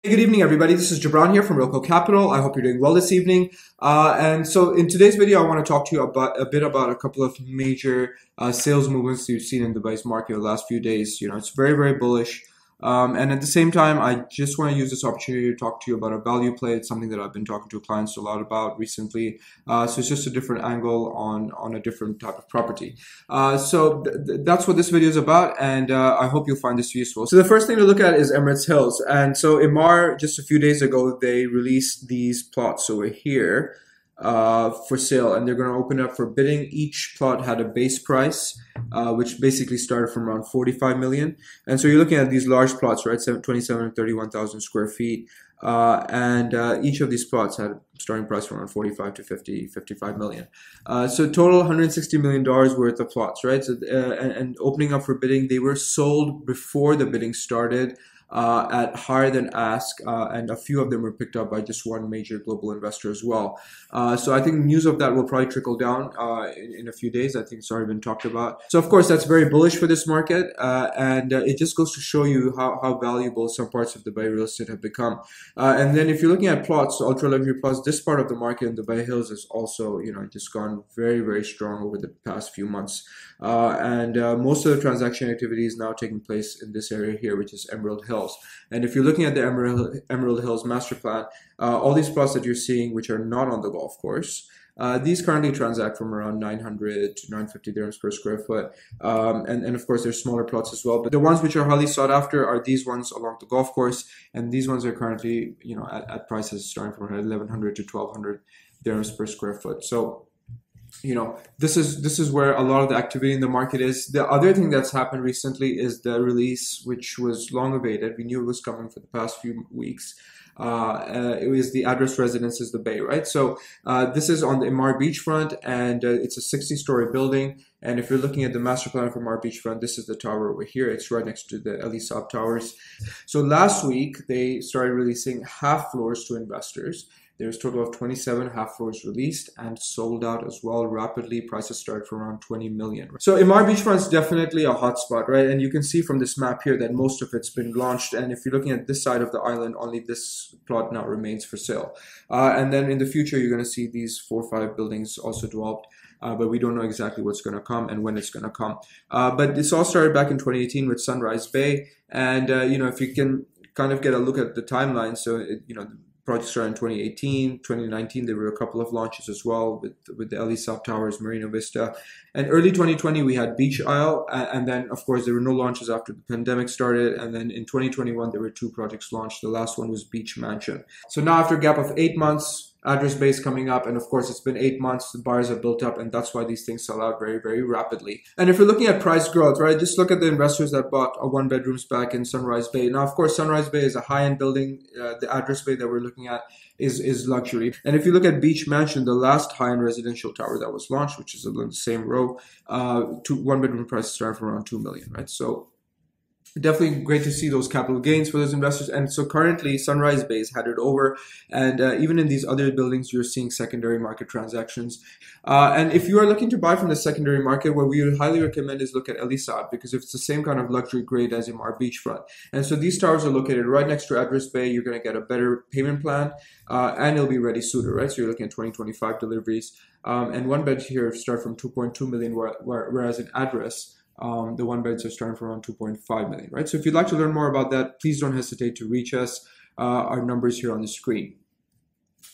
Hey, good evening, everybody. This is Jabran here from Roco Capital. I hope you're doing well this evening. And so in today's video, I want to talk to you about a bit about a couple of major sales movements you've seen in Dubai's market the last few days. It's very, very bullish. And at the same time, I just want to use this opportunity to talk to you about a value play. It's something that I've been talking to clients a lot about recently. So it's just a different angle on a different type of property. That's what this video is about, and I hope you'll find this useful. So the first thing to look at is Emirates Hills. And so Emaar, just a few days ago, they released these plots over here for sale, and they're going to open up for bidding. Each plot had a base price, which basically started from around 45 million. And so you're looking at these large plots, right? 27 and 31,000 square feet. Each of these plots had a starting price from around 45 to 55 million. So total $160 million worth of plots, right? So, and opening up for bidding, they were sold before the bidding started. At higher than ask, and a few of them were picked up by just one major global investor as well. So I think news of that will probably trickle down in a few days. I think it's already been talked about. So of course that's very bullish for this market, and it just goes to show you how valuable some parts of Dubai real estate have become. And then if you're looking at plots, ultra luxury plots, this part of the market in Dubai Hills is also just gone very, very strong over the past few months. Most of the transaction activity is now taking place in this area here, which is Emerald Hills. And if you're looking at the Emerald Hills master plan, all these plots that you're seeing, which are not on the golf course, these currently transact from around 900 to 950 dirhams per square foot. And of course, there's smaller plots as well. But the ones which are highly sought after are these ones along the golf course. And these ones are currently, at prices starting from 1100 to 1200 dirhams per square foot. So this is where a lot of the activity in the market is. The other thing that's happened recently is the release, which was long awaited. We knew it was coming for the past few weeks. It was the address residences, the Bay, right? So this is on the Emaar Beachfront, and it's a 60-story building. And if you're looking at the master plan for Emaar Beachfront, this is the tower over here. It's right next to the Ellie Saab towers. So last week, they started releasing half floors to investors. There's a total of 27 half floors released and sold out as well rapidly. Prices start from around 20 million. So Emaar Beachfront is definitely a hotspot, right? And you can see from this map here that most of it's been launched. And if you're looking at this side of the island, only this plot now remains for sale. And then in the future, you're going to see these 4 or 5 buildings also developed. But we don't know exactly what's going to come and when it's going to come. But this all started back in 2018 with Sunrise Bay. And, if you can kind of get a look at the timeline, so, projects started in 2018, 2019, there were a couple of launches as well with the Ellie Saab Towers, Marina Vista. And early 2020, we had Beach Isle. And then, of course, there were no launches after the pandemic started. And then in 2021, there were 2 projects launched. The last one was Beach Mansion. So now after a gap of 8 months, address base coming up, and of course it's been 8 months, the buyers have built up, and that's why these things sell out very, very rapidly. And if you're looking at price growth, right, just look at the investors that bought a 1-bedrooms back in Sunrise Bay. Now, of course, Sunrise Bay is a high-end building. The address bay that we're looking at is luxury. And if you look at Beach Mansion, the last high-end residential tower that was launched, which is in the same row, 1-bedroom prices start from around 2 million, right? So definitely great to see those capital gains for those investors. And so currently Sunrise Bay is headed over, and even in these other buildings you're seeing secondary market transactions. And if you are looking to buy from the secondary market, what we would highly recommend is look at Ellie Saab, because it's the same kind of luxury grade as Emaar Beachfront. And so these towers are located right next to address bay. You're going to get a better payment plan, and it'll be ready sooner, right? So you're looking at 2025 deliveries, and 1 bed here start from 2.2 million, whereas in address the 1 beds are starting from around 2.5 million, right? So if you'd like to learn more about that, please don't hesitate to reach us. Our numbers here on the screen.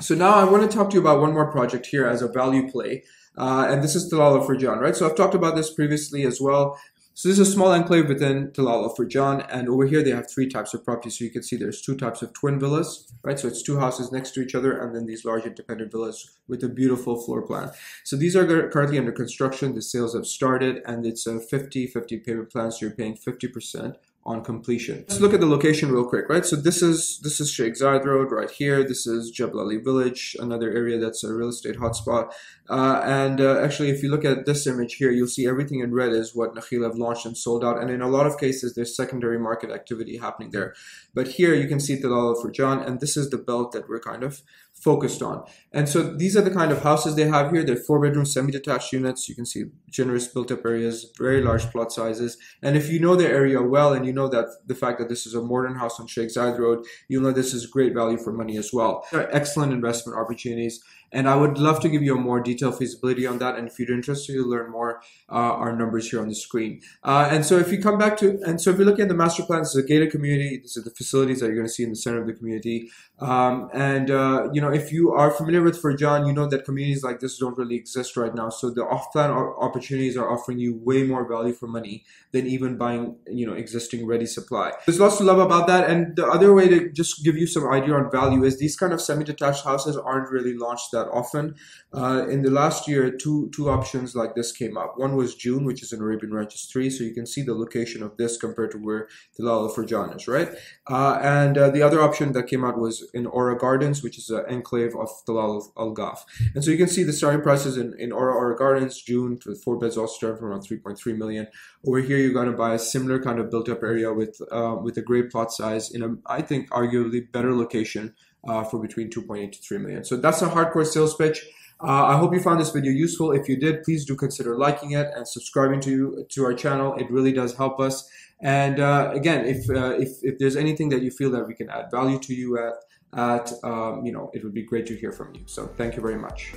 So now I want to talk to you about one more project here as a value play, and this is Tilal Al Furjan, right? So I've talked about this previously as well. So this is a small enclave within Tilal Al Furjan, and over here they have 3 types of properties. So you can see there's 2 types of twin villas, right? So it's 2 houses next to each other, and then these large independent villas with a beautiful floor plan. So these are currently under construction. The sales have started, and it's a 50-50 payment plan, so you're paying 50% on completion. Let's look at the location real quick, right? So this is Sheikh Zayed Road right here. This is Jebel Ali Village, another area that's a real estate hotspot. Actually, if you look at this image here, you'll see everything in red is what Nakheel have launched and sold out. And in a lot of cases, there's secondary market activity happening there. But here you can see Tilal Al Furjan, and this is the belt that we're kind of focused on. And so these are the kind of houses they have here. They're 4-bedroom semi-detached units. You can see generous built-up areas, very large plot sizes. And if you know the area well and you know that the fact that this is a modern house on Sheikh Zayed Road, you know this is great value for money as well. There are excellent investment opportunities, and I would love to give you a more detailed feasibility on that. And if you're interested to learn more, our numbers here on the screen. And so if you come back to, and so if you look at the master plan, this is a gated community. These are the facilities that you're going to see in the center of the community. You know, if you are familiar with Furjan, you know that communities like this don't really exist right now. So the off-plan opportunities are offering you way more value for money than even buying, you know, existing ready supply. There's lots to love about that. And the other way to just give you some idea on value is these kind of semi-detached houses aren't really launched that often. In the last year, two options like this came up. One was June, which is in Arabian Ranches 3. So you can see the location of this compared to where Tilal Al Furjan is, right? The other option that came out was in Aura Gardens, which is an enclave of Tilal Al Gaf. And so you can see the starting prices in Aura Gardens, June, for 4 beds all start from around 3.3 million. Over here, you're going to buy a similar kind of built-up area with a great plot size in a, I think, arguably better location for between 2.8 to 3 million. So that's a hardcore sales pitch. I hope you found this video useful. If you did, please do consider liking it and subscribing to our channel. It really does help us. And again, if there's anything that you feel that we can add value to you you know, it would be great to hear from you. So thank you very much.